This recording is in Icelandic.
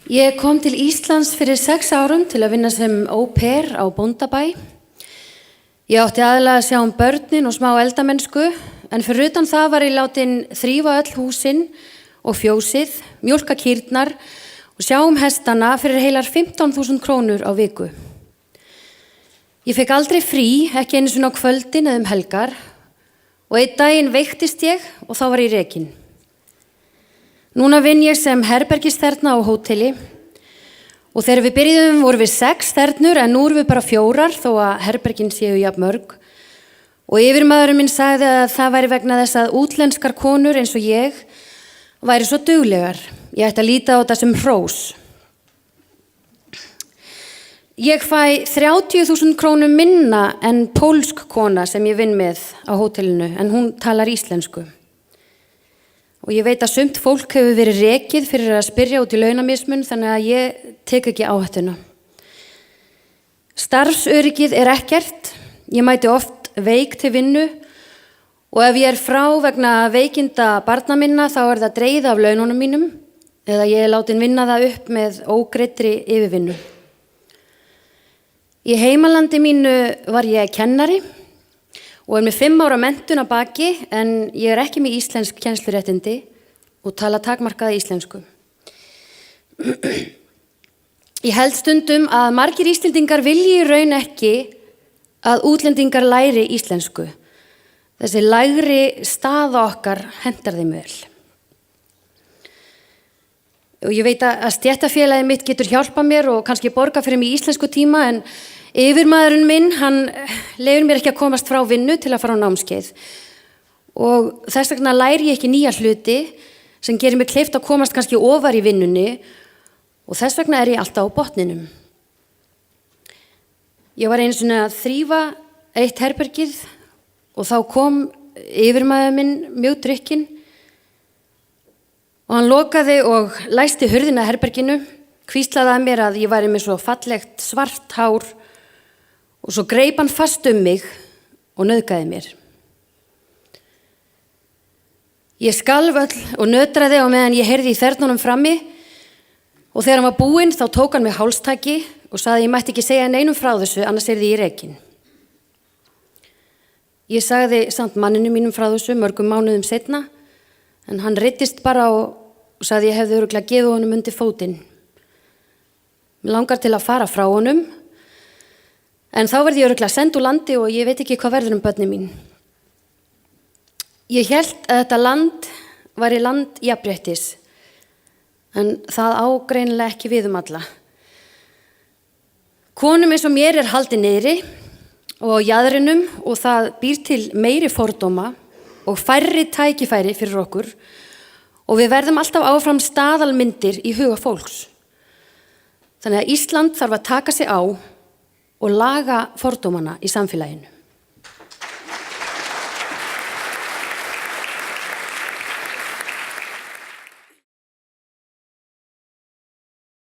Ég kom til Íslands fyrir 6 árum til að vinna sem au pair á Bóndabæ. Ég átti aðalega að sjá börnin og smá eldamennsku, en fyrir utan það var ég látin þrífa öll húsin og fjósið, mjólka kýrnar og sjá hestana fyrir heilar 15.000 krónur á viku. Ég fekk aldrei frí, ekki einu sinni á kvöldin eða helgar, og einn daginn veiktist ég og þá var ég rekin. Núna vinn ég sem herbergisþerna á hóteli og þegar við byrjuðum vorum við 6 þernur en nú erum við bara 4 þó að herbergin séu jafn mörg. Og yfirmaðurinn minn sagði að það væri vegna þess að útlenskar konur eins og ég væri svo duglegar. Ég ætti að líta á þetta sem hrós. Ég fæ 30.000 krónum minna en pólsk kona sem ég vinn með á hótelinu en hún talar íslensku. Og ég veit að sumt fólk hefur verið rekið fyrir að spyrja út í launamismun þannig að ég tek ekki áhættuna. Starfsöryggið er ekkert, ég mæti oft veik til vinnu og ef ég er frá vegna veikinda barna minna þá er það dregið af laununum mínum eða ég er látin vinna það upp með ógreiddri yfirvinnu. Í heimalandi mínu var ég kennari og er með 5 ára menntun að baki en ég er ekki með íslensk kennsluréttindi og tala takmarkaða íslensku. Ég held stundum að margir Íslendingar vilji í raun ekki að útlendingar læri íslensku. Þessi lægri staða okkar hentar þeim vel. Og ég veit að stéttarfélagið mitt getur hjálpað mér og kannski borga fyrir mig íslensku tíma en yfirmaðurinn minn, hann leyfir mér ekki að komast frá vinnu til að fara á námskeið og þess vegna læri ég ekki nýja hluti sem gerir mig kleift að komast kannski ofar í vinnunni og þess vegna er ég alltaf á botninum. Ég var einu sinni að þrífa eitt herbergið og þá kom yfirmaður minn mjög drukkinn og hann lokaði og læsti hurðina herberginu, hvíslaði að mér að ég væri með svo fallegt svart hár og svo greip hann fast mig og nauðgaði mér. Ég skalf öll og nötraði á meðan ég heyrði í þernunum frammi og þegar hann var búinn þá tók hann mig hálstaki og sagði að ég mætti ekki segja neinum frá þessu annars yrði ég rekin. Ég sagði samt manninu mínum frá þessu mörgum mánuðum seinna en hann reiddist bara og sagði ég hefði örugglega gefið honum undir fótinn. Mig langar til að fara frá honum en þá verði ég örugglega send úr landi og ég veit ekki hvað verður börnin mín. Ég hélt að þetta land væri land jafnréttis, en það á greinilega ekki við alla. Konum eins og mér er haldið niðri og á jaðrinum og það býr til meiri fordóma og færri tækifæri fyrir okkur og við verðum alltaf áfram staðalmyndir í huga fólks. Þannig að Ísland þarf að taka sig á og laga fordómana í samfélaginu.